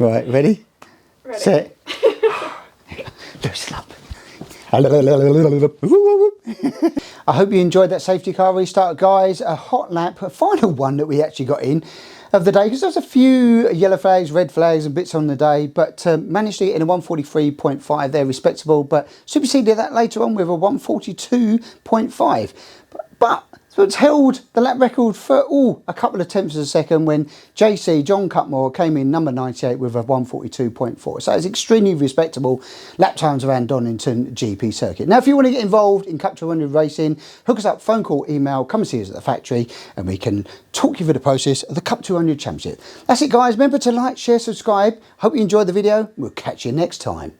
Right, ready? Ready. Set. Loosen up. I hope you enjoyed that safety car restart, guys. A hot lap, a final one that we actually got in of the day, because there's a few yellow flags, red flags and bits on the day, but managed to get in a 143.5 there, respectable, but superseded that later on with a 142.5. So it's held the lap record for a couple of tenths of a second when JC, John Cutmore, came in number 98 with a 142.4. So it's extremely respectable lap times around Donington GP circuit. Now, if you want to get involved in CUP200 racing, hook us up, phone call, email, come and see us at the factory, and we can talk you through the process of the CUP200 Championship. That's it, guys. Remember to like, share, subscribe. Hope you enjoyed the video. We'll catch you next time.